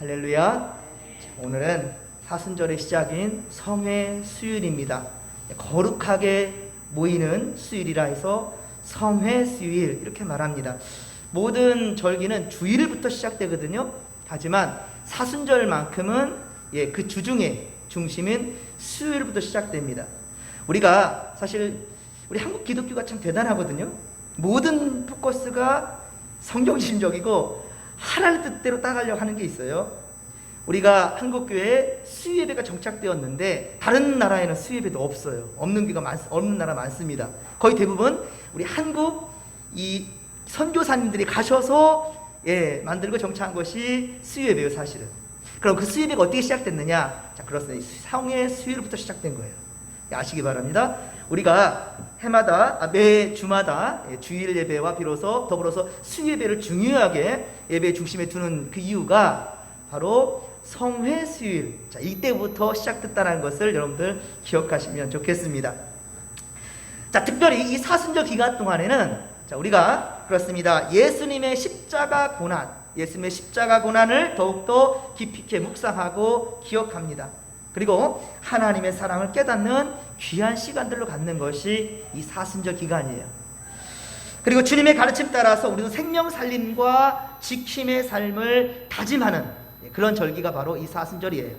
할렐루야. 오늘은 사순절의 시작인 성회 수요일입니다. 거룩하게 모이는 수요일이라 해서 성회 수요일 이렇게 말합니다. 모든 절기는 주일부터 시작되거든요. 하지만 사순절만큼은 그 주중에 중심인 수요일부터 시작됩니다. 우리가 사실 우리 한국 기독교가 참 대단하거든요. 모든 포커스가 성경신적이고 하나님 뜻대로 따가려고 하는 게 있어요. 우리가 한국교회에 수요예배가 정착되었는데 다른 나라에는 수요예배도 없어요. 없는 나라 많습니다. 거의 대부분 우리 한국 이 선교사님들이 가셔서 만들고 정착한 것이 수요예배예요, 사실은. 그럼 그 수요예배가 어떻게 시작됐느냐? 자, 그렇습니다. 성회 수요일부터 시작된 거예요. 아시기 바랍니다. 우리가 매 주마다 주일 예배와 비로소 더불어서 수요 예배를 중요하게 예배의 중심에 두는 그 이유가 바로 성회 수요일, 자, 이때부터 시작됐다는 것을 여러분들 기억하시면 좋겠습니다. 자, 특별히 이 사순절 기간 동안에는 자, 우리가 그렇습니다. 예수님의 십자가 고난을 더욱더 깊이 있게 묵상하고 기억합니다. 그리고 하나님의 사랑을 깨닫는 귀한 시간들로 갖는 것이 이 사순절 기간이에요. 그리고 주님의 가르침 따라서 우리도 생명 살림과 지킴의 삶을 다짐하는 그런 절기가 바로 이 사순절이에요.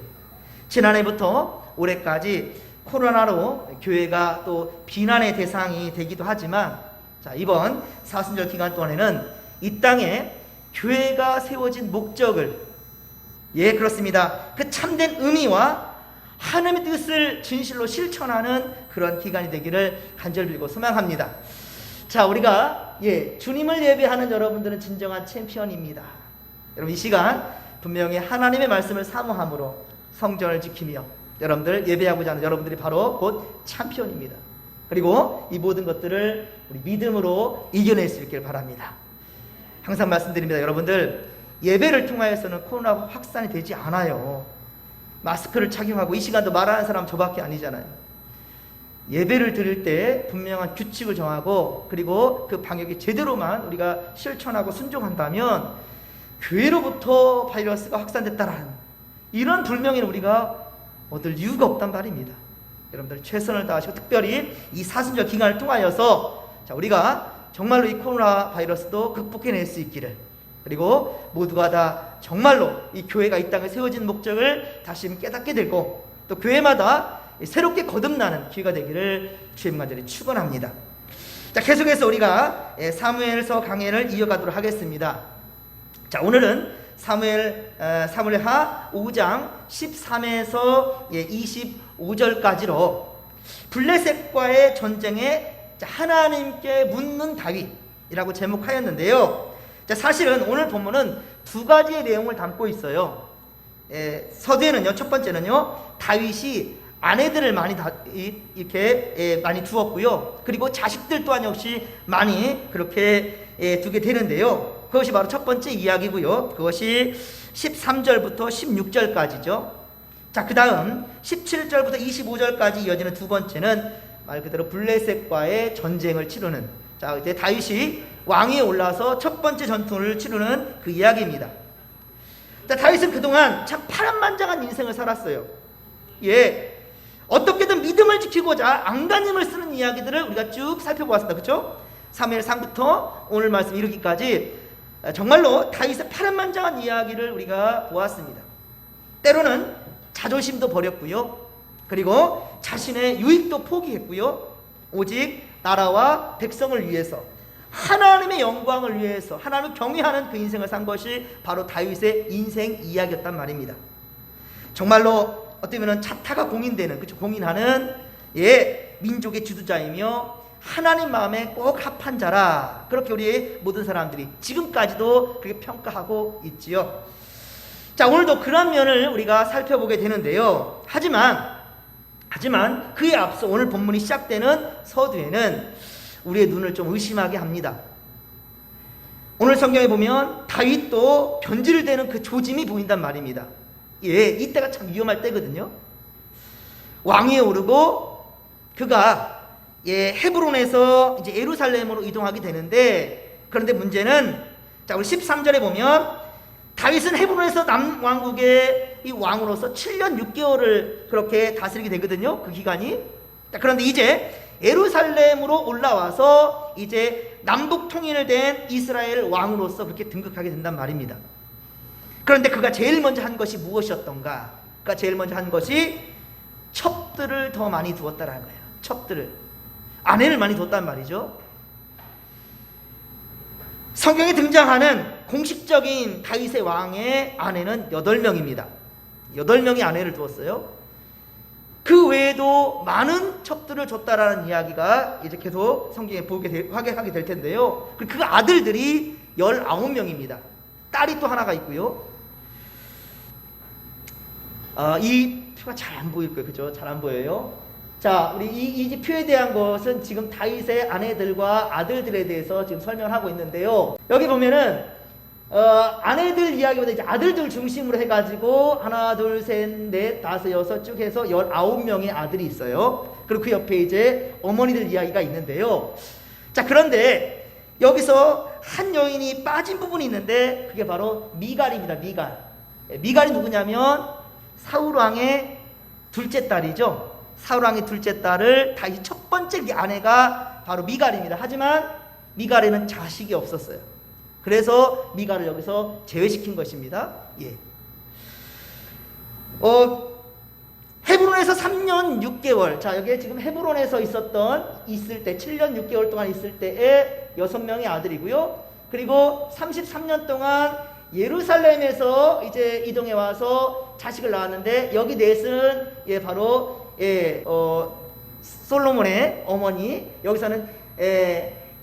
지난해부터 올해까지 코로나로 교회가 또 비난의 대상이 되기도 하지만 자, 이번 사순절 기간 동안에는 이 땅에 교회가 세워진 목적을 그렇습니다. 그 참된 의미와 하나님의 뜻을 진실로 실천하는 그런 기간이 되기를 간절히 빌고 소망합니다. 자, 우리가 주님을 예배하는 여러분들은 진정한 챔피언입니다. 여러분, 이 시간 분명히 하나님의 말씀을 사모함으로 성전을 지키며 여러분들 예배하고자 하는 여러분들이 바로 곧 챔피언입니다. 그리고 이 모든 것들을 우리 믿음으로 이겨낼 수 있길 바랍니다. 항상 말씀드립니다. 여러분들, 예배를 통하여서는 코로나 확산이 되지 않아요. 마스크를 착용하고 이 시간도 말하는 사람 저밖에 아니잖아요. 예배를 드릴 때 분명한 규칙을 정하고 그리고 그 방역이 제대로만 우리가 실천하고 순종한다면 교회로부터 바이러스가 확산됐다라는 이런 불명예를 우리가 얻을 이유가 없단 말입니다. 여러분들 최선을 다하시고 특별히 이 사순절 기간을 통하여서 자, 우리가 정말로 이 코로나 바이러스도 극복해낼 수 있기를, 그리고 모두가 다 정말로 이 교회가 이 땅에 세워진 목적을 다시 깨닫게 되고 또 교회마다 새롭게 거듭나는 기회가 되기를 주님 간절히 축원합니다. 자, 계속해서 우리가 사무엘서 강해를 이어가도록 하겠습니다. 자, 오늘은 사무엘하 5장 13에서 25절까지로 블레셋과의 전쟁에 하나님께 묻는 다윗이라고 제목하였는데요. 자, 사실은 오늘 본문은 두 가지의 내용을 담고 있어요. 서두에는요, 첫 번째는요, 다윗이 아내들을 많이 많이 두었고요. 그리고 자식들 또한 역시 많이 그렇게 두게 되는데요. 그것이 바로 첫 번째 이야기고요. 그것이 13절부터 16절까지죠. 자, 그 다음 17절부터 25절까지 이어지는 두 번째는 말 그대로 블레셋과의 전쟁을 치르는, 자, 이제 다윗이 왕위에 올라서 첫 번째 전투를 치르는 그 이야기입니다. 자, 다윗은 그동안 참 파란만장한 인생을 살았어요. 어떻게든 믿음을 지키고자 안간힘을 쓰는 이야기들을 우리가 쭉 살펴보았습니다. 그렇죠? 사무엘상부터 오늘 말씀 이르기까지 정말로 다윗의 파란만장한 이야기를 우리가 보았습니다. 때로는 자존심도 버렸고요. 그리고 자신의 유익도 포기했고요. 오직 나라와 백성을 위해서, 하나님의 영광을 위해서 하나님을 경외하는 그 인생을 산 것이 바로 다윗의 인생 이야기였단 말입니다. 정말로 어떻게 보면 자타가 공인되는, 그렇죠? 공인하는 민족의 지도자이며 하나님 마음에 꼭 합한 자라, 그렇게 우리 모든 사람들이 지금까지도 그렇게 평가하고 있지요. 자, 오늘도 그런 면을 우리가 살펴보게 되는데요. 하지만 그에 앞서 오늘 본문이 시작되는 서두에는 우리의 눈을 좀 의심하게 합니다. 오늘 성경에 보면 다윗도 변질되는 그 조짐이 보인단 말입니다. 이때가 참 위험할 때거든요. 왕위에 오르고 그가 헤브론에서 이제 예루살렘으로 이동하게 되는데, 그런데 문제는 자, 우리 13절에 보면 다윗은 헤브론에서 남왕국의 이 왕으로서 7년 6개월을 그렇게 다스리게 되거든요. 그 기간이. 그런데 이제 예루살렘으로 올라와서 이제 남북 통일된 이스라엘 왕으로서 그렇게 등극하게 된단 말입니다. 그런데 그가 제일 먼저 한 것이 무엇이었던가? 그가 제일 먼저 한 것이 첩들을 더 많이 두었다라는 거예요. 첩들을. 아내를 많이 뒀단 말이죠. 성경에 등장하는 공식적인 다윗의 왕의 아내는 8명입니다. 8명의 아내를 두었어요. 그 외에도 많은 첩들을 줬다라는 이야기가 이제 계속 성경에 하게 될 텐데요. 그 아들들이 19명입니다. 딸이 또 하나가 있고요. 이 표가 잘 안 보일 거예요. 그죠? 잘 안 보여요. 자, 우리 이 표에 대한 것은 지금 다윗의 아내들과 아들들에 대해서 지금 설명을 하고 있는데요. 여기 보면은 아내들 이야기보다 이제 아들들 중심으로 해가지고 하나, 둘, 셋, 넷, 다섯, 여섯 쭉 해서 19명의 아들이 있어요. 그리고 그 옆에 이제 어머니들 이야기가 있는데요. 자, 그런데 여기서 한 여인이 빠진 부분이 있는데 그게 바로 미갈입니다. 미갈이 누구냐면 사울왕의 둘째 딸이죠. 사울왕의 둘째 딸을 다윗 첫 번째 아내가 바로 미갈입니다. 하지만 미갈에는 자식이 없었어요. 그래서 미갈을 여기서 제외시킨 것입니다. 예. 헤브론에서 3년 6개월. 자, 여기에 지금 헤브론에서 있을 때 7년 6개월 동안 있을 때에 6명의 아들이고요. 그리고 33년 동안 예루살렘에서 이제 이동해 와서 자식을 낳았는데 여기 넷은 바로 솔로몬의 어머니, 여기서는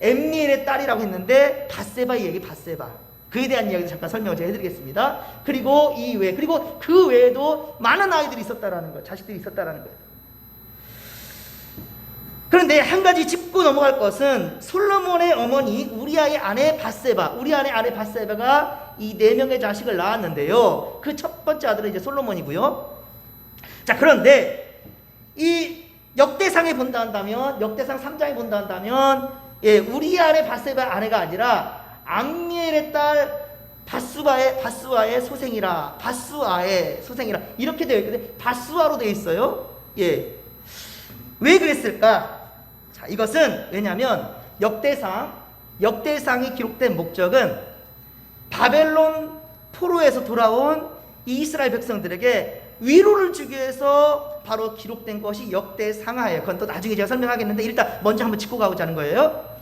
엠니엘의 딸이라고 했는데 밧세바의 얘기, 밧세바. 그에 대한 이야기도 잠깐 설명을 제가 해드리겠습니다. 그리고 그리고 그 외에도 많은 아이들이 있었다라는 거예요. 자식들이 있었다라는 거예요. 그런데 한 가지 짚고 넘어갈 것은 솔로몬의 어머니 우리아의 아내 밧세바, 우리아의 아내 밧세바가 이 4명의 자식을 낳았는데요. 그 첫 번째 아들은 이제 솔로몬이고요. 자, 그런데 이 역대상에 본다 한다면, 역대상 3장에 본다 한다면, 우리아의 밧세바 아내가 아니라 암미엘의 딸 바수아의 소생이라 이렇게 되어 있거든요. 바수아로 되어 있어요. 예. 왜 그랬을까? 자, 이것은 왜냐하면 역대상이 기록된 목적은 바벨론 포로에서 돌아온 이 이스라엘 백성들에게 위로를 주기 위해서 바로 기록된 것이 역대상하예요. 그건 또 나중에 제가 설명하겠는데 일단 먼저 한번 짚고 가고자 하는 거예요.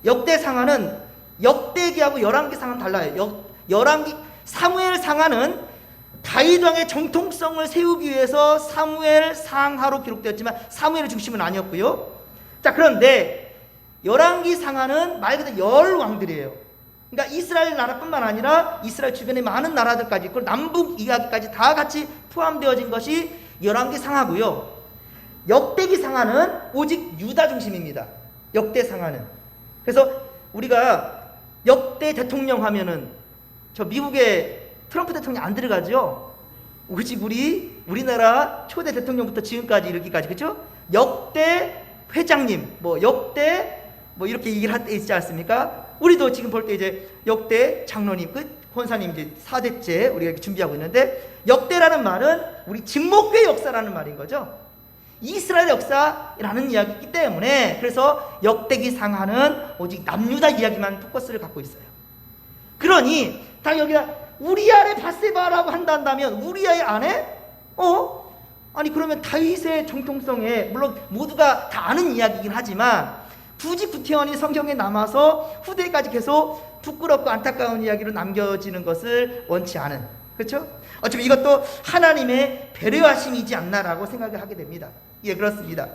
역대상하는 역대기하고 열왕기상은 달라요. 사무엘상하는 다윗 왕의 정통성을 세우기 위해서 사무엘상하로 기록되었지만 사무엘의 중심은 아니었고요. 자, 그런데 열왕기상하는 말 그대로 10왕들이에요. 그러니까 이스라엘 나라뿐만 아니라 이스라엘 주변의 많은 나라들까지, 그리고 남북 이야기까지 다 같이 포함되어진 것이 열왕기상하고요. 역대기상하는 오직 유다 중심입니다. 역대상하는. 그래서 우리가 역대 대통령 하면은 저 미국의 트럼프 대통령 안 들어가죠? 오직 우리나라 초대 대통령부터 지금까지 이르기까지, 그렇죠? 역대 회장님, 역대 이렇게 얘기를 할 때 있지 않습니까? 우리도 지금 볼 때 이제 역대 장로님, 권사님 이제 4대째 우리가 준비하고 있는데, 역대라는 말은 우리 진목교의 역사라는 말인 거죠. 이스라엘 역사라는 이야기이기 때문에, 그래서 역대기상하는 오직 남유다 이야기만 포커스를 갖고 있어요. 그러니 다 여기다 우리아의 밧세바라고 한다면 우리아의 아내? 아니 그러면 다윗의 정통성에, 물론 모두가 다 아는 이야기이긴 하지만 굳이 구태원이 성경에 남아서 후대까지 계속 부끄럽고 안타까운 이야기로 남겨지는 것을 원치 않은, 그렇죠? 어차피 이것도 하나님의 배려하심이지 않나라고 생각을 하게 됩니다. 예, 그렇습니다.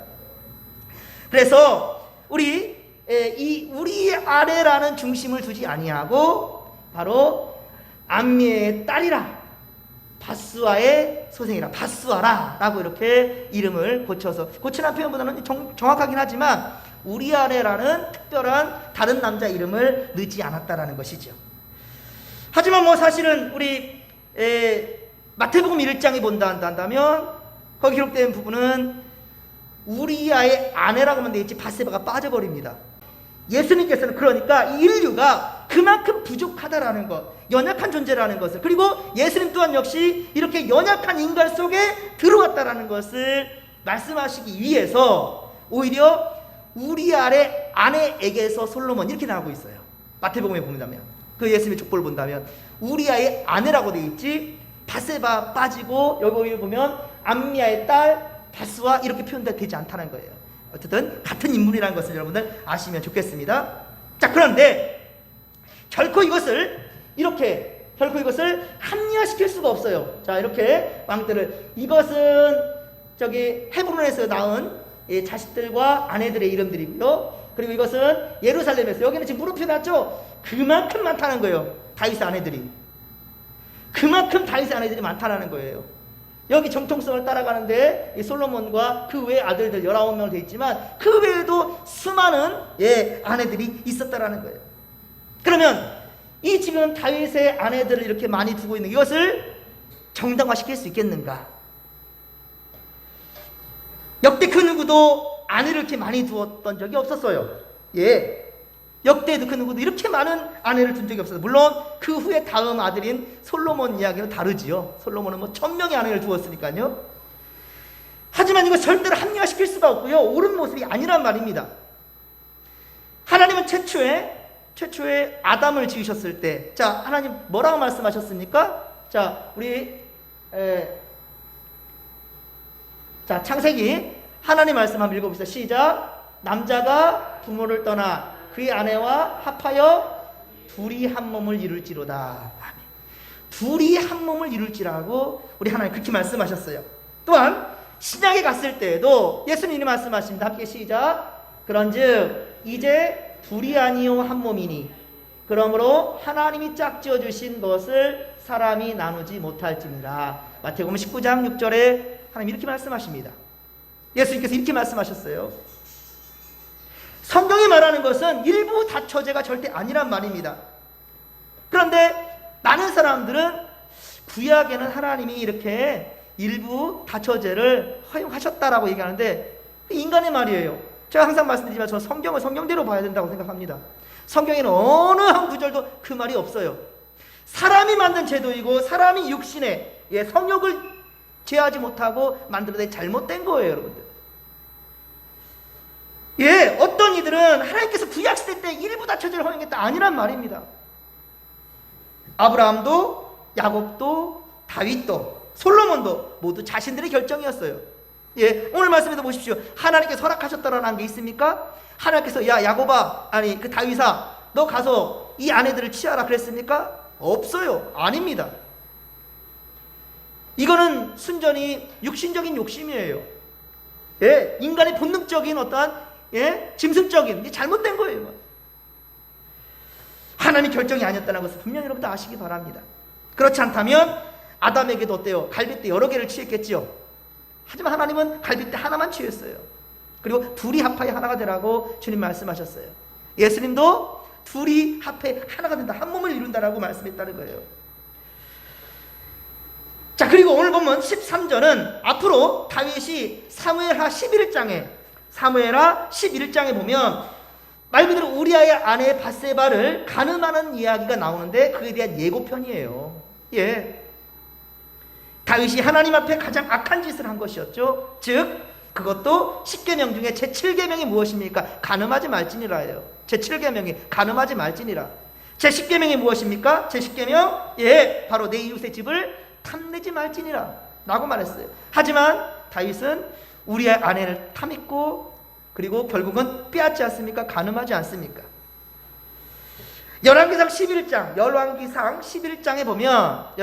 그래서 우리 아내라는 중심을 두지 아니하고 바로 암미의 딸이라, 바수아의 소생이라, 바수아라라고 이렇게 이름을 고치는 표현보다는 정확하긴 하지만 우리아내라는 특별한 다른 남자 이름을 넣지 않았다라는 것이죠. 하지만 사실은 우리 마태복음 1장에 본다 한다면 거기 기록된 부분은 우리아의 아내라고만 되어 있지 밧세바가 빠져버립니다. 예수님께서는 그러니까 이 인류가 그만큼 부족하다라는 것, 연약한 존재라는 것을, 그리고 예수님 또한 역시 이렇게 연약한 인간 속에 들어왔다라는 것을 말씀하시기 위해서 오히려 우리 아내에게서 솔로몬 이렇게 나오고 있어요. 마태복음에 본다면, 그 예수님의 족보를 본다면 우리아의 아내라고 되어 있지, 바세바 빠지고 여기 보면 암미아의 딸 바스와 이렇게 표현되지 않다는 거예요. 어쨌든 같은 인물이라는 것을 여러분들 아시면 좋겠습니다. 자, 그런데 결코 이것을 합리화시킬 수가 없어요. 자, 이렇게 왕들을, 이것은 저기 헤브론에서 낳은 자식들과 아내들의 이름들이고요. 그리고 이것은 예루살렘에서, 여기는 지금 물음표 났죠? 그만큼 많다는 거예요. 다윗의 아내들이. 그만큼 다윗의 아내들이 많다는 거예요. 여기 정통성을 따라가는데 이 솔로몬과 그 외의 아들들 19명을 되어 있지만 그 외에도 수많은 아내들이 있었다라는 거예요. 그러면 이 지금 다윗의 아내들을 이렇게 많이 두고 있는 이것을 정당화시킬 수 있겠는가? 역대 그 누구도 아내를 이렇게 많이 두었던 적이 없었어요. 역대에도 그 누구도 이렇게 많은 아내를 둔 적이 없어요. 물론 그 후에 다음 아들인 솔로몬 이야기는 다르지요. 솔로몬은 1000명의 아내를 두었으니까요. 하지만 이거 절대로 합리화시킬 수가 없고요, 옳은 모습이 아니란 말입니다. 하나님은 최초에 아담을 지으셨을 때, 자, 하나님 뭐라고 말씀하셨습니까? 자, 우리 자, 창세기 하나님 말씀 한번 읽어봅시다. 시작. 남자가 부모를 떠나 그의 아내와 합하여 둘이 한 몸을 이룰지로다. 아멘. 둘이 한 몸을 이룰지라고 우리 하나님 그렇게 말씀하셨어요. 또한 신약에 갔을 때에도 예수님이 말씀하십니다. 함께 시작. 그런즉 이제 둘이 아니요 한 몸이니 그러므로 하나님이 짝지어 주신 것을 사람이 나누지 못할지니라. 마태복음 19장 6절에 하나님 이렇게 말씀하십니다. 예수님께서 이렇게 말씀하셨어요. 성경이 말하는 것은 일부 다처제가 절대 아니란 말입니다. 그런데 많은 사람들은 구약에는 하나님이 이렇게 일부 다처제를 허용하셨다라고 얘기하는데 인간의 말이에요. 제가 항상 말씀드리지만 저는 성경을 성경대로 봐야 된다고 생각합니다. 성경에는 어느 한 구절도 그 말이 없어요. 사람이 만든 제도이고 사람이 육신의 성욕을 제하지 못하고 만들어낸 잘못된 거예요, 여러분들. 어떤 이들은 하나님께서 구약시대 때 일부 다처제를 허용했다 아니란 말입니다. 아브라함도 야곱도 다윗도 솔로몬도 모두 자신들의 결정이었어요. 오늘 말씀에도 보십시오. 하나님께서 허락하셨다라는 게 있습니까? 하나님께서 야 야곱아, 아니 그 다윗아, 너 가서 이 아내들을 취하라 그랬습니까? 없어요. 아닙니다. 이거는 순전히 육신적인 욕심이에요. 인간의 본능적인 어떠한 짐승적인 잘못된 거예요. 하나님의 결정이 아니었다는 것을 분명히 여러분들 아시기 바랍니다. 그렇지 않다면 아담에게도 어때요? 갈빗대 여러 개를 취했겠죠. 하지만 하나님은 갈빗대 하나만 취했어요. 그리고 둘이 합하여 하나가 되라고 주님 말씀하셨어요. 예수님도 둘이 합해 하나가 된다, 한 몸을 이룬다라고 말씀했다는 거예요. 자, 그리고 오늘 보면 13절은 앞으로 다윗이 사무엘하 11장에 보면 말 그대로 우리아의 아내 바세바를 간음하는 이야기가 나오는데 그에 대한 예고편이에요. 다윗이 하나님 앞에 가장 악한 짓을 한 것이었죠. 즉 그것도 10계명 중에 제7계명이 무엇입니까? 간음하지 말지니라예요. 제7계명이 간음하지 말지니라. 제10계명이 무엇입니까? 제10계명 바로 내 이웃의 집을 탐내지 말지니라 라고 말했어요. 하지만 다윗은 우리의 아내를 탐했고 그리고 결국은 빼앗지 않습니까? 간음하지 않습니까? 열왕기상 11장에 보면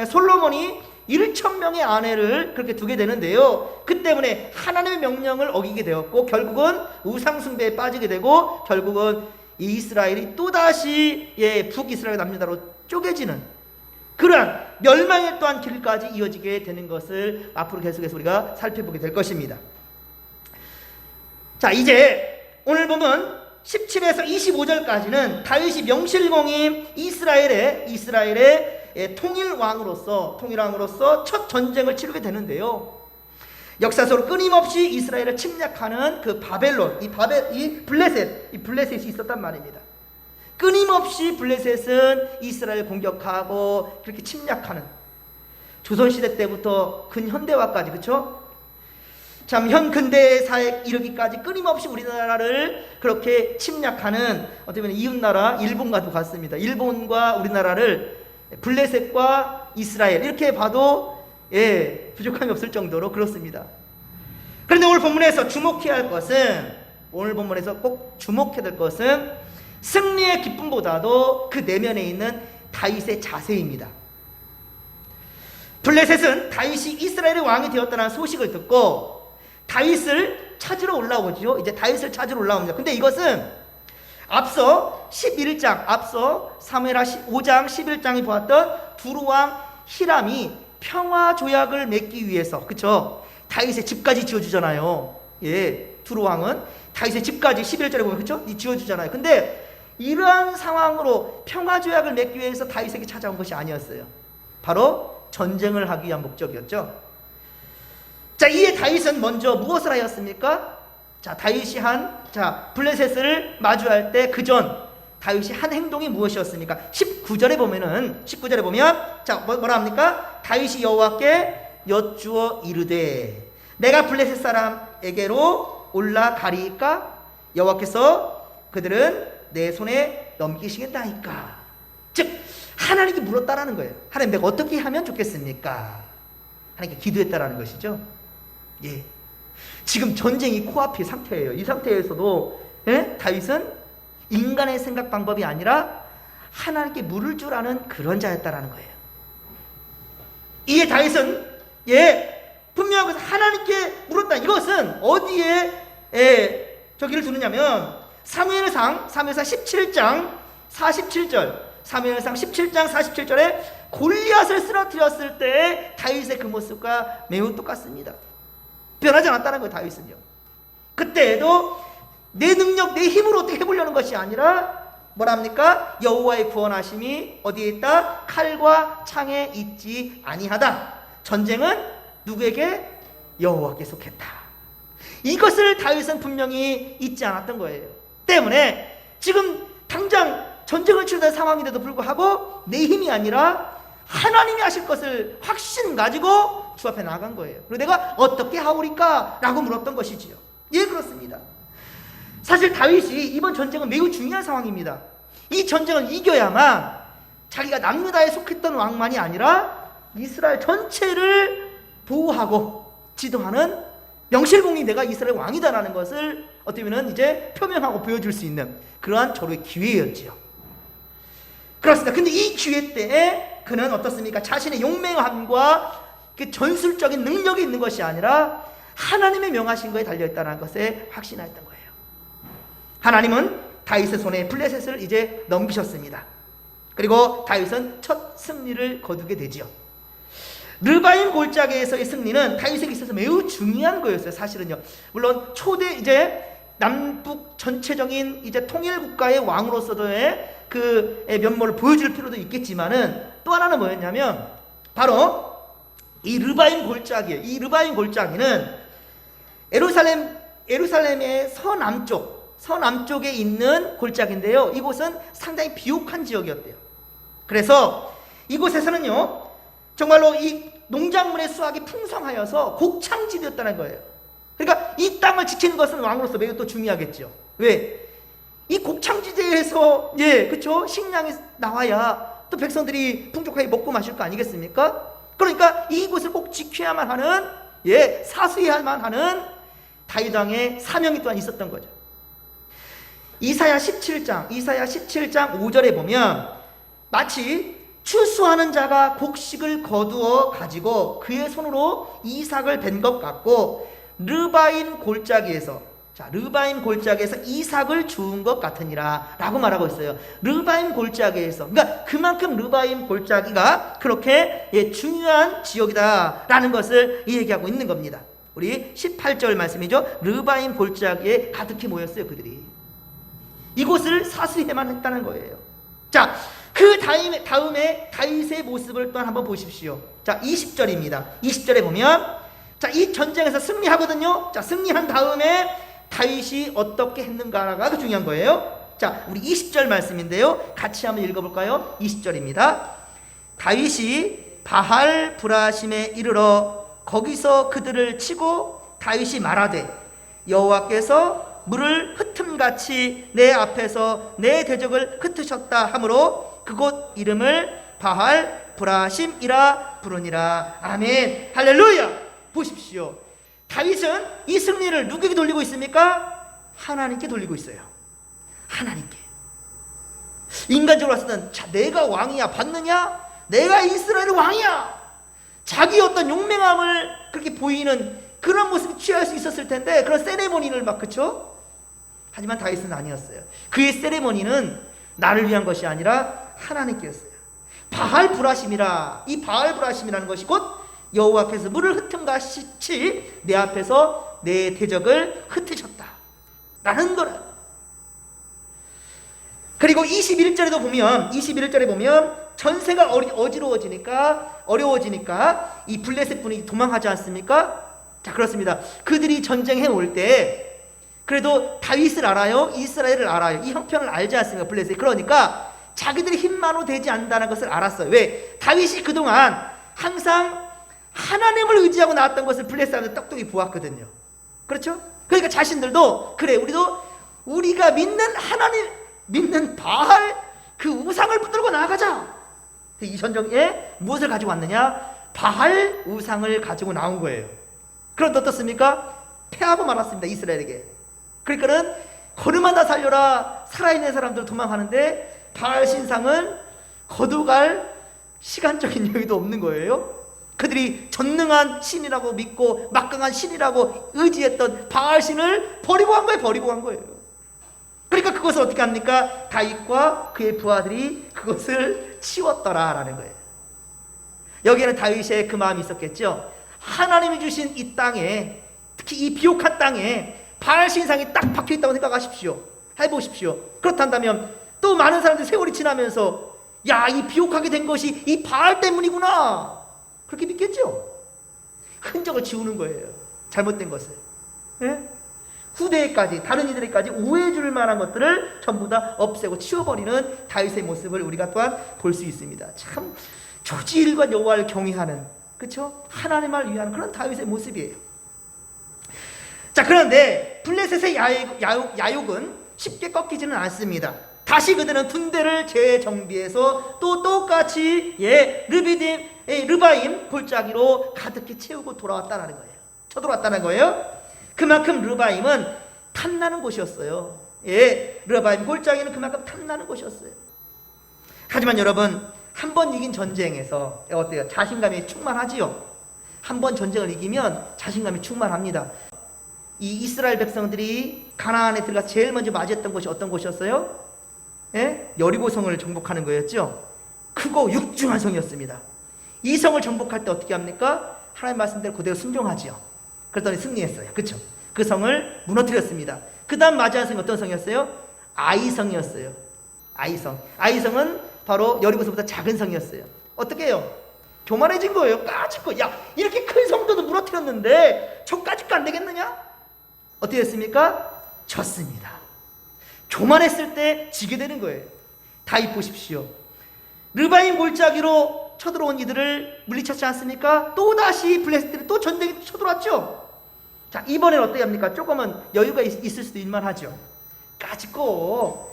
솔로몬이 1000명의 아내를 그렇게 두게 되는데요. 그 때문에 하나님의 명령을 어기게 되었고 결국은 우상숭배에 빠지게 되고 결국은 이스라엘이 또다시 북이스라엘 남유다로 쪼개지는 그러한 멸망의 또한 길까지 이어지게 되는 것을 앞으로 계속해서 우리가 살펴보게 될 것입니다. 자, 이제 오늘 보면 17에서 25절까지는 다윗이 명실공히 이스라엘의 통일왕으로서 첫 전쟁을 치르게 되는데요. 역사적으로 끊임없이 이스라엘을 침략하는 그 바벨론, 이 블레셋이 있었단 말입니다. 끊임없이 블레셋은 이스라엘 공격하고 그렇게 침략하는, 조선시대 때부터 근현대화까지, 그렇죠? 참 현근대사에 이르기까지 끊임없이 우리나라를 그렇게 침략하는, 어떻게 보면 이웃나라 일본과도 같습니다. 일본과 우리나라를 블레셋과 이스라엘 이렇게 봐도 부족함이 없을 정도로 그렇습니다. 그런데 오늘 본문에서 주목해야 할 것은, 오늘 본문에서 꼭 주목해야 될 것은 승리의 기쁨보다도 그 내면에 있는 다윗의 자세입니다. 블레셋은 다윗이 이스라엘의 왕이 되었다는 소식을 듣고 다윗을 찾으러 올라오죠. 이제 다윗을 찾으러 올라옵니다. 근데 이것은 앞서 11장, 앞서 사무엘하 5장 11장이 보았던 두루왕 히람이 평화 조약을 맺기 위해서, 그쵸? 다윗의 집까지 지어주잖아요. 두루왕은 다윗의 집까지 11절에 보면, 그쵸? 지어주잖아요. 근데 이러한 상황으로 평화 조약을 맺기 위해서 다윗에게 찾아온 것이 아니었어요. 바로 전쟁을 하기 위한 목적이었죠. 자, 이에 다윗은 먼저 무엇을 하였습니까? 자, 다윗이 블레셋을 마주할 때 그 전 다윗이 한 행동이 무엇이었습니까? 19절에 보면 자, 뭐라 합니까? 다윗이 여호와께 여쭈어 이르되 내가 블레셋 사람에게로 올라가리이까? 여호와께서 그들은 내 손에 넘기시겠다니까. 즉 하나님께 물었다라는 거예요. 하나님, 내가 어떻게 하면 좋겠습니까? 하나님께 기도했다라는 것이죠. 지금 전쟁이 코앞의 상태예요. 이 상태에서도 다윗은 인간의 생각 방법이 아니라 하나님께 물을 줄 아는 그런 자였다라는 거예요. 이에 다윗은 분명히 하나님께 물었다. 이것은 어디에 저기를 두느냐면 사무엘상 17장 47절, 사무엘상 17장 47절에 골리앗을 쓰러뜨렸을 때 다윗의 그 모습과 매우 똑같습니다. 변하지 않았다는 거예요. 다윗은요. 그때에도 내 능력, 내 힘으로 어떻게 해보려는 것이 아니라 뭐라 합니까? 여호와의 구원하심이 어디에 있다? 칼과 창에 있지 아니하다. 전쟁은 누구에게? 여호와께 속했다. 이것을 다윗은 분명히 잊지 않았던 거예요. 때문에 지금 당장 전쟁을 치르는 상황인데도 불구하고 내 힘이 아니라 하나님이 하실 것을 확신 가지고 주 앞에 나간 거예요. 그리고 내가 어떻게 하오리까? 라고 물었던 것이지요. 그렇습니다. 사실 다윗이 이번 전쟁은 매우 중요한 상황입니다. 이 전쟁을 이겨야만 자기가 남유다에 속했던 왕만이 아니라 이스라엘 전체를 보호하고 지도하는 명실공히 내가 이스라엘 왕이다라는 것을 어떻게 보면 이제 표명하고 보여줄 수 있는 그러한 절호의 기회였지요. 그렇습니다. 근데 이 기회 때에 그는 어떻습니까? 자신의 용맹함과 그 전술적인 능력이 있는 것이 아니라 하나님의 명하신 거에 달려있다는 것에 확신하였던 거예요. 하나님은 다윗의 손에 블레셋을 이제 넘기셨습니다. 그리고 다윗은 첫 승리를 거두게 되지요. 르바임 골짜기에서의 승리는 다윗에게 있어서 매우 중요한 거였어요. 사실은요. 물론 초대 이제 남북 전체적인 이제 통일 국가의 왕으로서도의 그 면모를 보여줄 필요도 있겠지만은 또 하나는 뭐였냐면 바로 이 르바임 골짜기예요. 이 르바임 골짜기는 예루살렘의 서남쪽에 있는 골짜기인데요. 이곳은 상당히 비옥한 지역이었대요. 그래서 이곳에서는요, 정말로 이 농작물의 수확이 풍성하여서 곡창지대였다는 거예요. 그러니까 이 땅을 지키는 것은 왕으로서 매우 또 중요하겠죠. 왜? 이 곡창지대에서 그렇죠? 식량이 나와야 또 백성들이 풍족하게 먹고 마실 거 아니겠습니까? 그러니까 이곳을 꼭 지켜야만 하는 사수해야만 하는 다윗 왕의 사명이 또한 있었던 거죠. 이사야 17장 5절에 보면 마치 추수하는 자가 곡식을 거두어 가지고 그의 손으로 이삭을 벤 것 같고 르바임 골짜기에서 이삭을 주운 것 같으니라 라고 말하고 있어요. 르바임 골짜기에서, 그러니까 그만큼 르바임 골짜기가 그렇게 중요한 지역이다 라는 것을 얘기하고 있는 겁니다. 우리 18절 말씀이죠. 르바임 골짜기에 가득히 모였어요. 그들이 이곳을 사수해만 했다는 거예요. 자, 그 다음에 다윗의 모습을 또한 한번 보십시오. 자, 20절입니다. 20절에 보면 자, 이 전쟁에서 승리하거든요. 자, 승리한 다음에 다윗이 어떻게 했는가가 중요한 거예요. 자, 우리 20절 말씀인데요. 같이 한번 읽어볼까요? 20절입니다. 다윗이 바할 브라심에 이르러 거기서 그들을 치고 다윗이 말하되 여호와께서 물을 흩음같이 내 앞에서 내 대적을 흩으셨다 하므로 그곳 이름을 바할 브라심이라 부르니라. 아멘. 할렐루야. 보십시오. 다윗은 이 승리를 누구에게 돌리고 있습니까? 하나님께 돌리고 있어요. 하나님께. 인간적으로 봤을 때는 내가 왕이야 받느냐? 내가 이스라엘의 왕이야. 자기 어떤 용맹함을 그렇게 보이는 그런 모습이 취할 수 있었을 텐데, 그런 세레모니를 막, 그쵸? 하지만 다윗은 아니었어요. 그의 세레모니는 나를 위한 것이 아니라 하나님께였어요. 바할 브라심이라. 이 바할 브라심이라는 것이 곧 여호와께서 물을 흩음같이 내 앞에서 내 대적을 흩으셨다 라는 거라. 그리고 21절에 보면 전세가 어려워지니까 이 블레셋 분이 도망하지 않습니까? 자, 그렇습니다. 그들이 전쟁해 올 때 그래도 다윗을 알아요, 이스라엘을 알아요. 이 형편을 알지 않습니까? 블레셋. 그러니까 자기들이 힘만으로 되지 않는다는 것을 알았어요. 왜? 다윗이 그동안 항상 하나님을 의지하고 나왔던 것을 블레셋 사람들 똑똑히 보았거든요. 그렇죠? 그러니까 자신들도 그래, 우리가 믿는 하나님, 믿는 바알 그 우상을 붙들고 나아가자. 이 전쟁에 무엇을 가지고 왔느냐? 바알 우상을 가지고 나온 거예요. 그런데 어떻습니까? 패하고 말았습니다, 이스라엘에게. 그러니까는 걸음하나 살려라, 살아있는 사람들 도망가는데 바알 신상은 거두갈 시간적인 여유도 없는 거예요. 그들이 전능한 신이라고 믿고 막강한 신이라고 의지했던 바알 신을 버리고 간 거예요. 그러니까 그것을 어떻게 합니까? 다윗과 그의 부하들이 그것을 치웠더라라는 거예요. 여기에는 다윗의 그 마음이 있었겠죠. 하나님이 주신 이 땅에, 특히 이 비옥한 땅에 바알 신상이 딱 박혀있다고 생각하십시오. 해보십시오. 그렇단다면 또 많은 사람들이 세월이 지나면서 야, 이 비옥하게 된 것이 이 바알 때문이구나, 그렇게 믿겠죠. 흔적을 지우는 거예요, 잘못된 것을. 예? 후대에까지, 다른 이들에까지 오해 줄 만한 것들을 전부 다 없애고 치워버리는 다윗의 모습을 우리가 또한 볼 수 있습니다. 참 조지일과 여호와를 경외하는, 그렇죠? 하나님을 위한 그런 다윗의 모습이에요. 자, 그런데 블레셋의 야욕은 쉽게 꺾이지는 않습니다. 다시 그들은 군대를 재정비해서 또 똑같이 르바임 골짜기로 가득히 채우고 돌아왔다는 거예요. 쳐들어왔다는 거예요. 그만큼 르바임은 탐나는 곳이었어요. 르바임 골짜기는 그만큼 탐나는 곳이었어요. 하지만 여러분, 한 번 이긴 전쟁에서 어때요? 자신감이 충만하지요. 한 번 전쟁을 이기면 자신감이 충만합니다. 이 이스라엘 백성들이 가나안에 들어가서 제일 먼저 맞이했던 곳이 어떤 곳이었어요? 여리고성을 정복하는 거였죠. 크고 육중한 성이었습니다. 이 성을 정복할 때 어떻게 합니까? 하나님 말씀대로 그대로 순종하지요. 그랬더니 승리했어요. 그렇죠? 그 성을 무너뜨렸습니다. 그 다음 맞이한 성이 어떤 성이었어요? 아이성이었어요. 아이성은 바로 여리고성보다 작은 성이었어요. 어떻게 해요? 교만해진 거예요. 까짓거. 야, 이렇게 큰 성도도 무너뜨렸는데 저 까짓거 안 되겠느냐? 어떻게 됐습니까? 졌습니다. 교만했을 때 지게 되는 거예요. 다윗 보십시오. 르바임 골짜기로 쳐들어온 이들을 물리쳤지 않습니까? 또다시 블레셋들이 또 전쟁에 쳐들어왔죠. 자, 이번엔 어떻게 합니까? 조금은 여유가 있을 수도 있만하죠. 까짓거.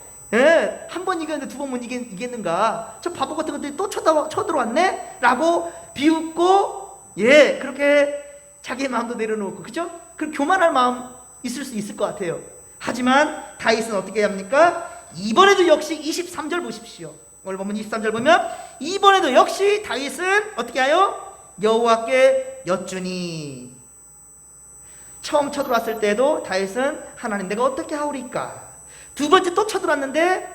한 번 이겼는데 두 번 못 이겼는가? 저 바보 같은 것들이 또 쳐들어왔네? 라고 비웃고, 그렇게 자기의 마음도 내려놓고, 그죠? 그 교만할 마음 있을 수 있을 것 같아요. 하지만 다윗은 어떻게 합니까? 이번에도 역시 23절 보십시오. 오늘 보면 23절 보면 이번에도 역시 다윗은 어떻게 하여? 여호와께 여쭈니. 처음 쳐들어왔을 때도 다윗은 하나님, 내가 어떻게 하오리까? 두 번째 또 쳐들어왔는데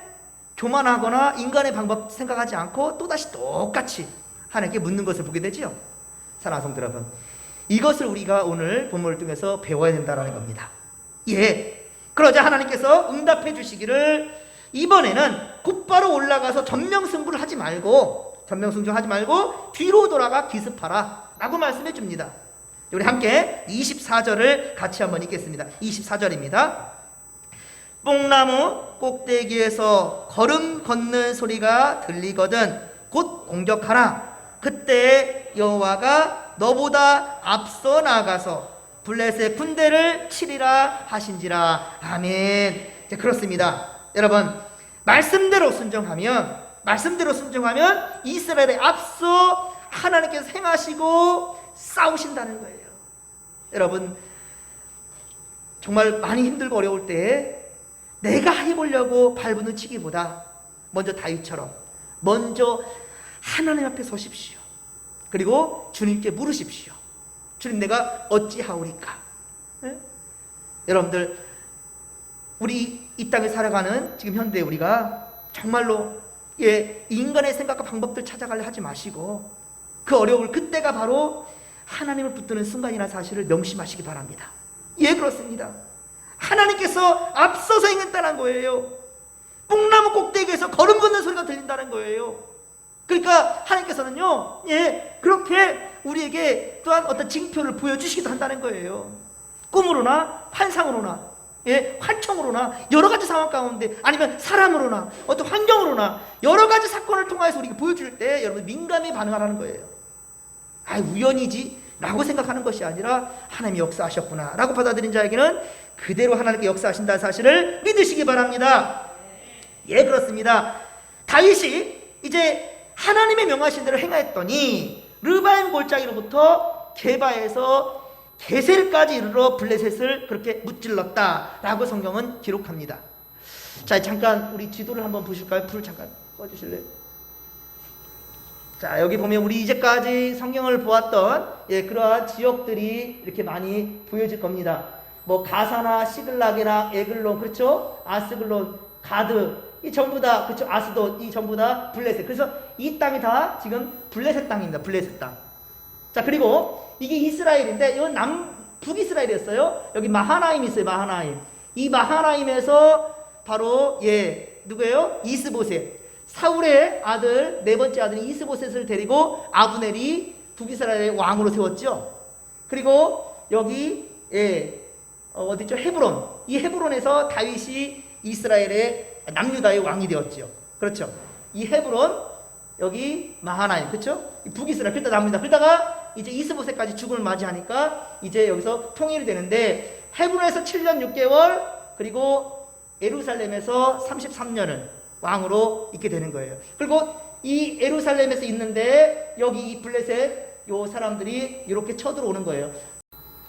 교만하거나 인간의 방법 생각하지 않고 또다시 똑같이 하나님께 묻는 것을 보게 되지요. 사랑하는 성도 여러분, 이것을 우리가 오늘 본문을 통해서 배워야 된다는 겁니다. 그러자 하나님께서 응답해 주시기를, 이번에는 곧바로 올라가서 전명승부를 하지 말고 뒤로 돌아가 기습하라 라고 말씀해 줍니다. 우리 함께 24절을 같이 한번 읽겠습니다. 24절입니다. 뽕나무 꼭대기에서 걸음 걷는 소리가 들리거든 곧 공격하라. 그때 여호와가 너보다 앞서 나가서 블레셋 군대를 치리라 하신지라. 아멘. 그렇습니다. 여러분, 말씀대로 순종하면 이스라엘에 앞서 하나님께서 행하시고 싸우신다는 거예요. 여러분, 정말 많이 힘들고 어려울 때 내가 해보려고 발부는 치기보다 먼저 다윗처럼 먼저 하나님 앞에 서십시오. 그리고 주님께 물으십시오. 주님, 내가 어찌하오리까? 네? 여러분들, 우리 이 땅에 살아가는 지금 현대 우리가 정말로 인간의 생각과 방법들 찾아가려 하지 마시고 그 어려움을, 그때가 바로 하나님을 붙드는 순간이라는 사실을 명심하시기 바랍니다. 그렇습니다. 하나님께서 앞서서 행했다는 거예요. 뽕나무 꼭대기에서 걸음 걷는 소리가 들린다는 거예요. 그러니까 하나님께서는요, 그렇게 우리에게 또한 어떤 징표를 보여주시기도 한다는 거예요. 꿈으로나 환상으로나, 환청으로나, 여러 가지 상황 가운데, 아니면 사람으로나 어떤 환경으로나 여러 가지 사건을 통해서 우리에게 보여줄 때 여러분 민감히 반응하라는 거예요. 우연이지 라고 생각하는 것이 아니라 하나님이 역사하셨구나 라고 받아들인 자에게는 그대로 하나님께 역사하신다는 사실을 믿으시기 바랍니다. 그렇습니다. 다윗이 이제 하나님의 명하신 대로 행하였더니 르바임 골짜기로부터 게바에서 게셀까지 이르러 블레셋을 그렇게 무찔렀다라고 성경은 기록합니다. 자, 잠깐 우리 지도를 한번 보실까요? 불 잠깐 꺼주실래요? 자, 여기 보면 우리 이제까지 성경을 보았던 그러한 지역들이 이렇게 많이 보여질 겁니다. 뭐 가사나 시글락이나 에글론, 그렇죠? 아스글론, 가드, 이 전부 다, 그렇죠? 아스돗, 이 전부 다 블레셋. 그래서 이 땅이 다 지금 블레셋 땅입니다. 블레셋 땅. 자, 그리고 이게 이스라엘인데 이건 북이스라엘이었어요. 여기 마하나임 있어요. 마하나임. 이 마하나임에서 바로 누구예요? 이스보셋. 사울의 아들, 네 번째 아들인 이스보셋을 데리고 아브넬이 북이스라엘의 왕으로 세웠죠. 그리고 여기 어디죠? 헤브론. 이 헤브론에서 다윗이 이스라엘의 남유다의 왕이 되었죠. 그렇죠. 이 헤브론, 여기 마하나임, 그렇죠? 북이스라엘, 그때 남유다. 그러다가 이제 이스보셋까지 죽음을 맞이하니까 이제 여기서 통일이 되는데, 헤브론에서 7년 6개월, 그리고 예루살렘에서 33년을 왕으로 있게 되는 거예요. 그리고 이 예루살렘에서 있는데 여기 이 블레셋 요 사람들이 이렇게 쳐들어오는 거예요.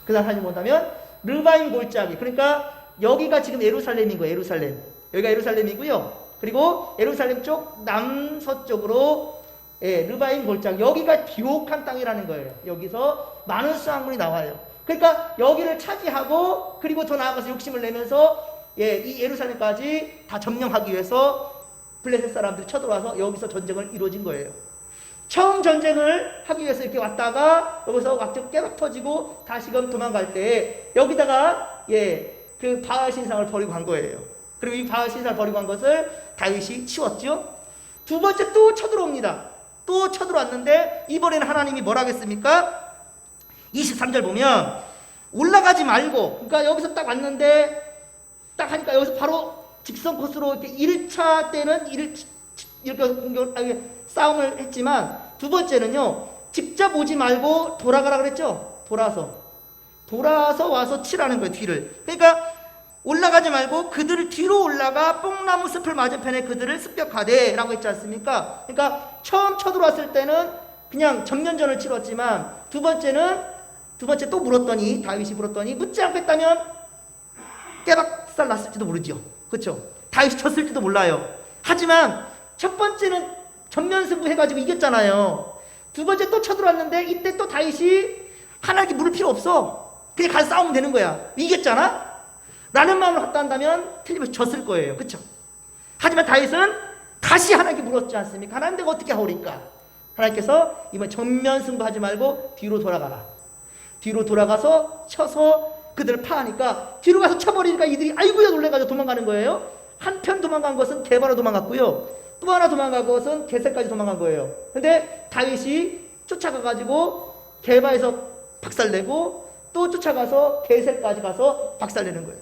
그 다음 사진 본다면 르바임 골짜기, 그러니까 여기가 지금 예루살렘인 거예요. 예루살렘, 여기가 예루살렘이고요. 그리고 예루살렘 쪽 남서쪽으로 르바임 골짜기, 여기가 비옥한 땅이라는 거예요. 여기서 많은 수확물이 나와요. 그러니까 여기를 차지하고 그리고 더 나아가서 욕심을 내면서 이 예루살렘까지 다 점령하기 위해서 블레셋 사람들이 쳐들어와서 여기서 전쟁을 이루어진 거예요. 처음 전쟁을 하기 위해서 이렇게 왔다가 여기서 완전 깨박 터지고 다시금 도망갈 때 여기다가 그 바알 신상을 버리고 간 거예요. 그리고 이 바알 신상을 버리고 간 것을 다윗이 치웠죠. 두 번째 또 쳐들어옵니다. 또 쳐들어왔는데 이번에는 하나님이 뭐라 하겠습니까? 23절 보면 올라가지 말고, 그러니까 여기서 딱 왔는데 딱 하니까 여기서 바로 직선 코스로 이렇게 1차 때는 이렇게 싸움을 했지만 두 번째는요, 직접 오지 말고 돌아가라 그랬죠. 돌아서 와서 치라는 거예요. 뒤를. 그러니까 올라가지 말고 그들을 뒤로 올라가 뽕나무 숲을 맞은편에 그들을 습격하되 라고 했지 않습니까? 그러니까 처음 쳐들어왔을 때는 그냥 정면전을 치렀지만 두 번째 또 물었더니, 다윗이 물었더니 묻지 않겠다면 깨박살 났을지도 모르죠. 그렇죠? 다윗이 졌을지도 몰라요. 하지만 첫 번째는 전면승부 해가지고 이겼잖아요. 두 번째 또 쳐들어왔는데 이때 또 다윗이 하나님께 물을 필요 없어. 그냥 가서 싸우면 되는 거야. 이겼잖아? 라는 마음을 갖다 한다면 틀림없이 졌을 거예요. 그렇죠? 하지만 다윗은 다시 하나님께 물었지 않습니까? 하나님, 내가 어떻게 하오리까? 하나님께서 이번 전면승부 하지 말고 뒤로 돌아가라. 뒤로 돌아가서 쳐서 그들을 파하니까, 뒤로 가서 쳐버리니까 이들이 아이고야 놀래가지고 도망가는 거예요. 한편 도망간 것은 게바로 도망갔고요. 또 하나 도망간 것은 게셀까지 도망간 거예요. 근데 다윗이 쫓아가가지고 게바에서 박살내고 또 쫓아가서 게셀까지 가서 박살내는 거예요.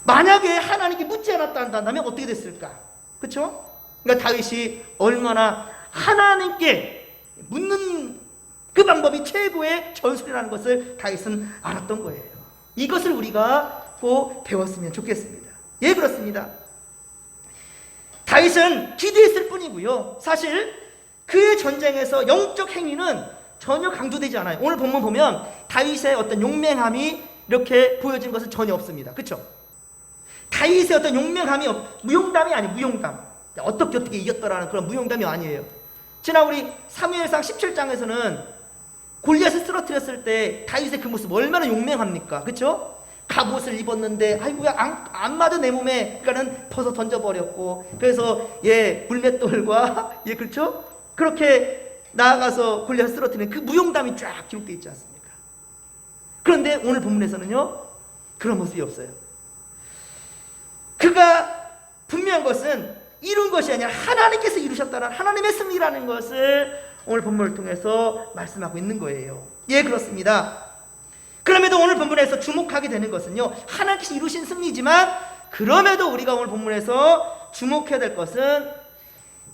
만약에 하나님께 묻지 않았다 한다면 어떻게 됐을까? 그렇죠? 그러니까 다윗이 얼마나 하나님께 묻는 그 방법이 최고의 전술이라는 것을 다윗은 알았던 거예요. 이것을 우리가 꼭 배웠으면 좋겠습니다. 예, 그렇습니다. 다윗은 기도했을 뿐이고요. 사실 그의 전쟁에서 영적 행위는 전혀 강조되지 않아요. 오늘 본문 보면 다윗의 어떤 용맹함이 이렇게 보여진 것은 전혀 없습니다. 그렇죠? 다윗의 어떤 용맹함이 무용담이 아니에요. 무용담. 어떻게 이겼더라는 그런 무용담이 아니에요. 지난 우리 사무엘상 17장에서는 골리앗을 쓰러뜨렸을 때 다윗의 그 모습 얼마나 용맹합니까? 그렇죠? 갑옷을 입었는데 아이고야 안 맞아 내 몸에. 그러니까는 벗어 던져버렸고, 그래서 물맷돌과 그렇죠? 그렇게 나아가서 골리앗을 쓰러뜨리는 그 무용담이 쫙 기록되어 있지 않습니까? 그런데 오늘 본문에서는요, 그런 모습이 없어요. 그가 분명한 것은 이룬 것이 아니라 하나님께서 이루셨다는 하나님의 승리라는 것을 오늘 본문을 통해서 말씀하고 있는 거예요. 예, 그렇습니다. 그럼에도 오늘 본문에서 주목하게 되는 것은요, 하나님께서 이루신 승리지만 그럼에도 우리가 오늘 본문에서 주목해야 될 것은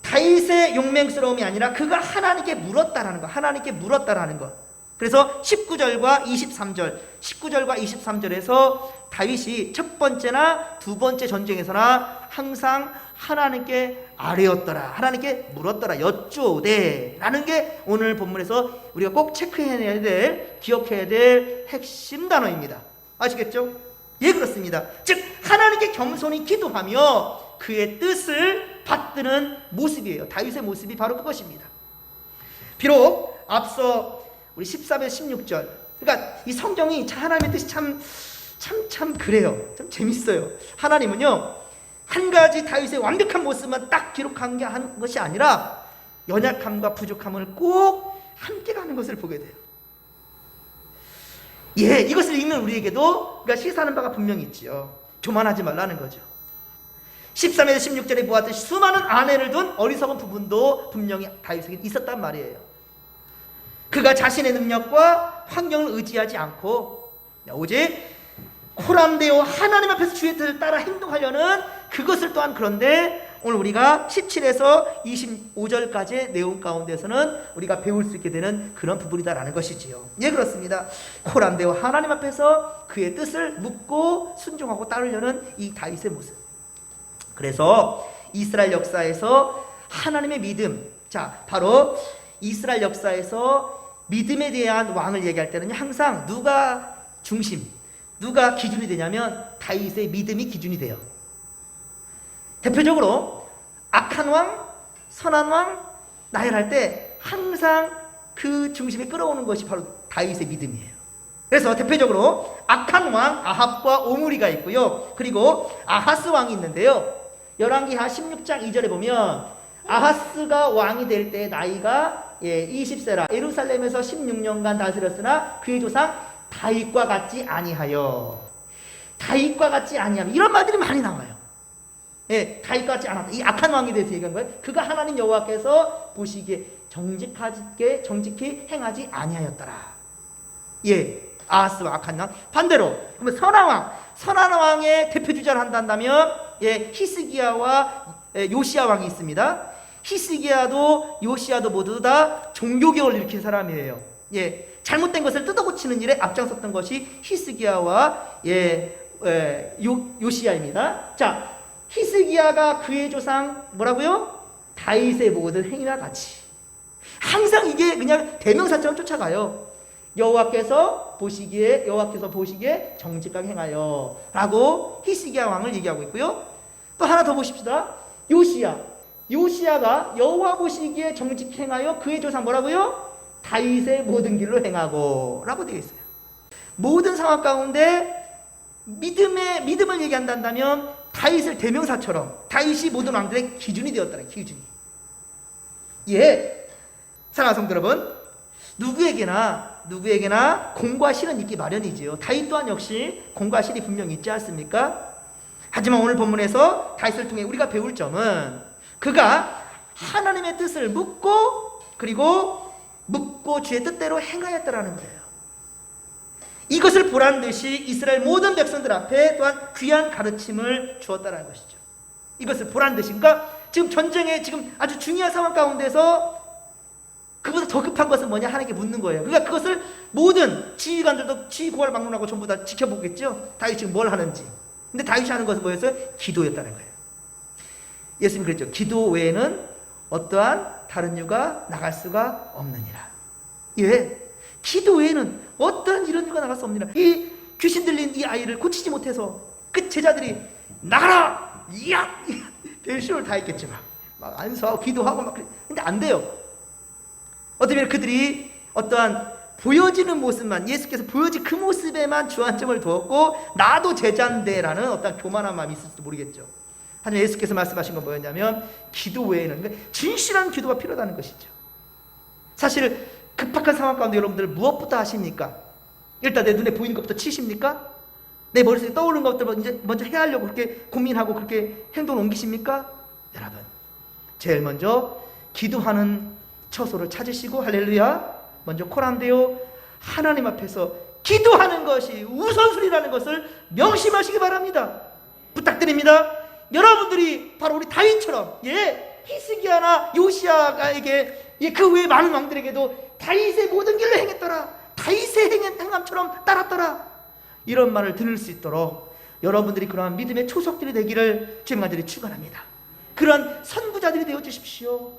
다윗의 용맹스러움이 아니라 그가 하나님께 물었다라는 것, 하나님께 물었다라는 것. 그래서 19절과 23절에서 다윗이 첫 번째나 두 번째 전쟁에서나 항상 하나님께 아뢰었더라, 하나님께 물었더라, 여쭈오되 라는 게 오늘 본문에서 우리가 꼭 체크해야 될, 기억해야 될 핵심 단어입니다. 아시겠죠? 예, 그렇습니다. 즉 하나님께 겸손히 기도하며 그의 뜻을 받드는 모습이에요. 다윗의 모습이 바로 그것입니다. 비록 앞서 우리 14절 16절, 그러니까 이 성경이 하나님의 뜻이 참 그래요. 참 재밌어요. 하나님은요, 한 가지 다윗의 완벽한 모습만 딱 기록한 것이 아니라 연약함과 부족함을 꼭 함께 가는 것을 보게 돼요. 예, 이것을 읽는 우리에게도 그러니까 시사하는 바가 분명히 있지요. 교만하지 말라는 거죠. 13에서 16절에 보았듯이 수많은 아내를 둔 어리석은 부분도 분명히 다윗에게 있었단 말이에요. 그가 자신의 능력과 환경을 의지하지 않고 오직 호람되어 하나님 앞에서 주의 뜻을 따라 행동하려는 그것을 또한, 그런데 오늘 우리가 17에서 25절까지의 내용 가운데서는 우리가 배울 수 있게 되는 그런 부분이다라는 것이지요. 예, 그렇습니다. 호람되어 하나님 앞에서 그의 뜻을 묻고 순종하고 따르려는 이 다윗의 모습. 그래서 이스라엘 역사에서 하나님의 믿음, 자 바로 이스라엘 역사에서 믿음에 대한 왕을 얘기할 때는 항상 누가 중심, 누가 기준이 되냐면 다윗의 믿음이 기준이 돼요. 대표적으로 악한 왕, 선한 왕 나열할 때 항상 그 중심에 끌어오는 것이 바로 다윗의 믿음이에요. 그래서 대표적으로 악한 왕 아합과 오므리가 있고요. 그리고 아하스 왕이 있는데요. 열왕기하 16장 2절에 보면 아하스가 왕이 될 때 나이가 20세라 예루살렘에서 16년간 다스렸으나 그의 조상 다윗과 같지 아니하여, 다윗과 같지 아니하며, 이런 말들이 많이 나와요. 예, 다윗과 같지 않았다. 이 악한 왕에 대해서 얘기한 거예요. 그가 하나님 여호와께서 보시기에 정직히 행하지 아니하였더라. 예, 아하스와 악한 왕. 반대로 그러면 선한 왕의 대표 주자를 한다면 히스기야와 요시야 왕이 있습니다. 히스기야도 요시야도 모두 다 종교개혁을 일으킨 사람이에요. 예, 잘못된 것을 뜯어고치는 일에 앞장섰던 것이 히스기야와 요시야입니다. 자, 히스기야가 그의 조상 뭐라고요? 다윗의 모든 행위와 같이. 항상 이게 그냥 대명사처럼 쫓아가요. 여호와께서 보시기에 정직하게 행하여 라고 히스기야 왕을 얘기하고 있고요. 또 하나 더 보십시다. 요시야가 여호와 보시기에 정직히 행하여 그의 조상 뭐라고요? 다윗의 모든 길로 행하고 라고 되어 있어요. 모든 상황 가운데 믿음을 얘기한다면 다윗을 대명사처럼 다윗이 모든 왕들의 기준이 되었다는 기준이. 예, 사랑하는 성도 여러분, 누구에게나 공과 실은 있기 마련이지요. 다윗 또한 역시 공과 실이 분명히 있지 않습니까? 하지만 오늘 본문에서 다윗을 통해 우리가 배울 점은 그가 하나님의 뜻을 묻고 주의 뜻대로 행하였다라는 거예요. 이것을 보란 듯이 이스라엘 모든 백성들 앞에 또한 귀한 가르침을 주었다는 것이죠. 이것을 보란 듯이, 그러니까 지금 전쟁에 지금 아주 중요한 상황 가운데서 그보다 더 급한 것은 뭐냐 하나님께 묻는 거예요. 그러니까 그것을 모든 지휘관들도 지휘고할 막론하고 전부 다 지켜보겠죠. 다윗이 지금 뭘 하는지. 근데 다윗이 하는 것은 뭐였어요? 기도였다는 거예요. 예수님 그랬죠. 기도 외에는 어떠한 다른 유가 나갈 수가 없느니라. 예, 기도 외에는 어떠한 이런 유가 나갈 수 없느니라. 이 귀신 들린 이 아이를 고치지 못해서 그 제자들이 나가라! 이야! 별시를 다 했겠지. 막 안수하고 기도하고 막 그래. 근데 안 돼요. 어쩌면 그들이 어떠한 보여지는 모습만, 예수께서 보여진 그 모습에만 주안점을 두었고 나도 제자인데라는 어떤 교만한 마음이 있을지도 모르겠죠. 하지만 예수께서 말씀하신 건 뭐였냐면 기도 외에는, 그러니까 진실한 기도가 필요하다는 것이죠. 사실 급박한 상황 가운데 여러분들 무엇부터 하십니까? 일단 내 눈에 보이는 것부터 치십니까? 내 머릿속에 떠오르는 것부터 먼저 해야 하려고 그렇게 고민하고 그렇게 행동을 옮기십니까? 여러분, 제일 먼저 기도하는 처소를 찾으시고, 할렐루야, 먼저 코란데요, 하나님 앞에서 기도하는 것이 우선순위라는 것을 명심하시기 바랍니다. 부탁드립니다. 여러분들이 바로 우리 다윗처럼, 히스기야나 요시야에게, 그 외에 많은 왕들에게도 다윗의 모든 길을 행했더라, 다윗의 행함처럼 따랐더라, 이런 말을 들을 수 있도록 여러분들이 그러한 믿음의 초석들이 되기를 주님 간절히 축원합니다. 그런 선구자들이 되어 주십시오.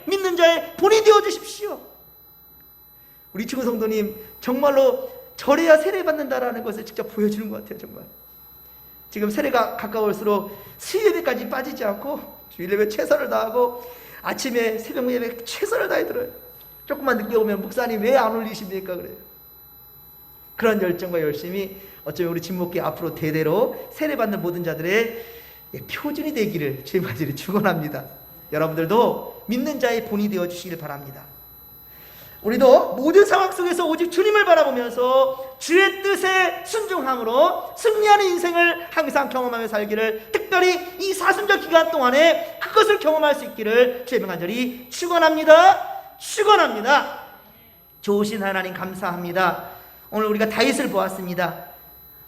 믿는 자의 본이 되어 주십시오. 우리 친구 성도님, 정말로 절해야 세례 받는다라는 것을 직접 보여주는 것 같아요. 정말 지금 세례가 가까울수록 수요예배까지 빠지지 않고 주일 예배 최선을 다하고 아침에 새벽 예배 최선을 다해 들어요. 조금만 늦게 오면 목사님 왜 안 올리십니까? 그래요. 그런 열정과 열심이 어쩌면 우리 진목회 앞으로 대대로 세례받는 모든 자들의 표준이 되기를 주님 간절히 축원합니다. 여러분들도 믿는 자의 본이 되어 주시길 바랍니다. 우리도 모든 상황 속에서 오직 주님을 바라보면서 주의 뜻에 순종함으로 승리하는 인생을 항상 경험하며 살기를, 특별히 이 사순절 기간 동안에 그것을 경험할 수 있기를 주님 간절히 축원합니다. 축원합니다. 좋으신 하나님 감사합니다. 오늘 우리가 다윗을 보았습니다.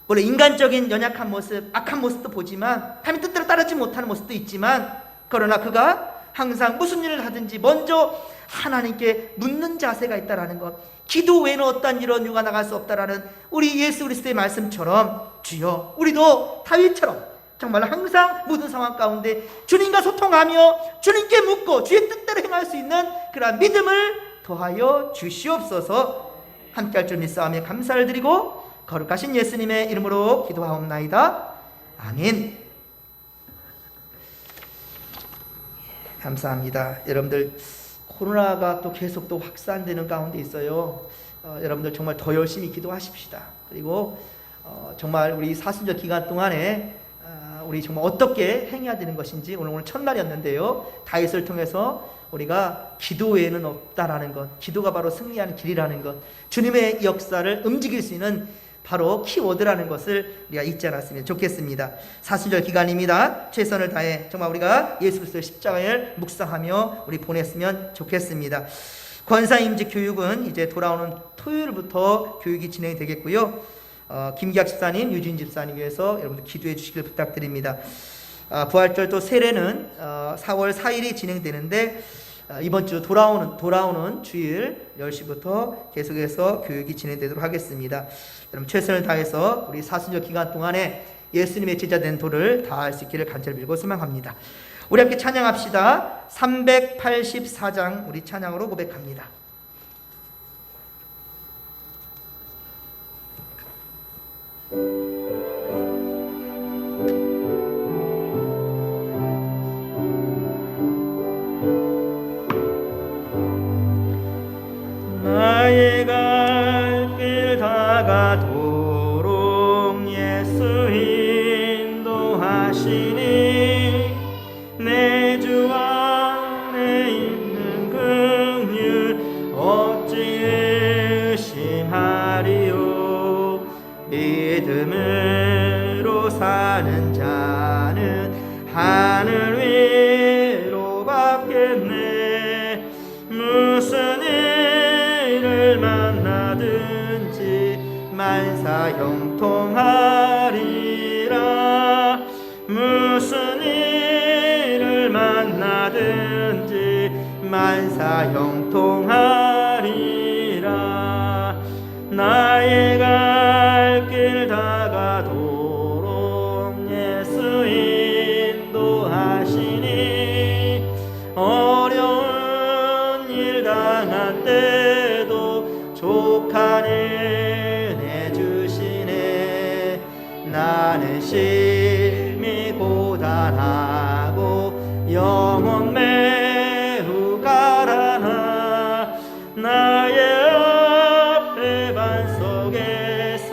원래 인간적인 연약한 모습, 악한 모습도 보지만 하나님 뜻대로 따르지 못하는 모습도 있지만, 그러나 그가 항상 무슨 일을 하든지 먼저 하나님께 묻는 자세가 있다라는 것, 기도 외에는 어떠한 이런 유가 나갈 수 없다라는 우리 예수 그리스도의 말씀처럼, 주여 우리도 다윗처럼 정말 항상 모든 상황 가운데 주님과 소통하며 주님께 묻고 주의 뜻대로 행할 수 있는 그러한 믿음을 더하여 주시옵소서. 함께할 줄 믿사오며 감사를 드리고 거룩하신 예수님의 이름으로 기도하옵나이다. 아멘. 감사합니다. 여러분들, 코로나가 또 계속 또 확산되는 가운데 있어요. 여러분들 정말 더 열심히 기도하십시다. 그리고 정말 우리 사순절 기간 동안에 우리 정말 어떻게 행해야 되는 것인지, 오늘 첫날이었는데요, 다윗을 통해서 우리가 기도 외에는 없다라는 것, 기도가 바로 승리하는 길이라는 것, 주님의 역사를 움직일 수 있는 바로 키워드라는 것을 우리가 잊지 않았으면 좋겠습니다. 사순절 기간입니다. 최선을 다해 정말 우리가 예수 그리스도의 십자가를 묵상하며 우리 보냈으면 좋겠습니다. 권사임직 교육은 이제 돌아오는 토요일부터 교육이 진행이 되겠고요. 김기학 집사님, 유진 집사님 위해서 여러분들 기도해 주시길 부탁드립니다. 부활절 또 세례는 4월 4일이 진행되는데, 이번 주 돌아오는 주일 10시부터 계속해서 교육이 진행되도록 하겠습니다. 여러분 최선을 다해서 우리 사순절 기간 동안에 예수님의 제자 된 도를 다할 수 있기를 간절히 빌고 소망합니다. 우리 함께 찬양합시다. 384장 우리 찬양으로 고백합니다. 나의 갈 길 다가도록 예수 인도하시니 내 주 안에 있는 긍휼 어찌 의심하리요. 믿음으로 사는 자는 하늘 위로 받겠네. 무슨 일을 만나든지 만사 형통하리라. 무슨 일을 만나든지 만사 형통하리라. 나의 갈 길 다가도록 예수 인도하시니 어려운 일 당한 때도 족한 은혜 주시네. 나는 심히 고단하고 영혼 매우 가라나. 나의 앞에 반석에서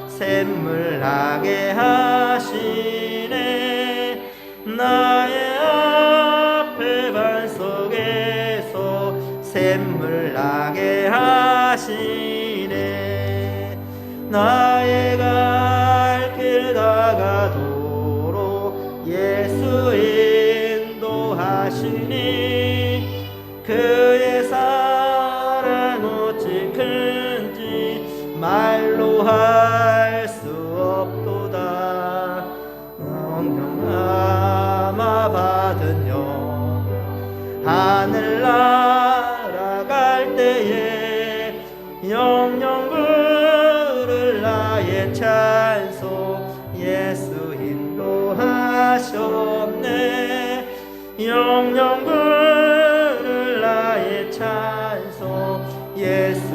샘물 나게 하시네. 나의 앞에 반석에서 샘물 나게 하시네. 나의 갈 길 다가도록 예수 인도하시니 그의 사랑 어찌 큰지 말로 할 수 없도다. 성령 남아 받은 영 하늘 날아갈 때에 영영 부를 나의 찬송 예수 인도하셨네. 영영 부를 나의 찬송 예수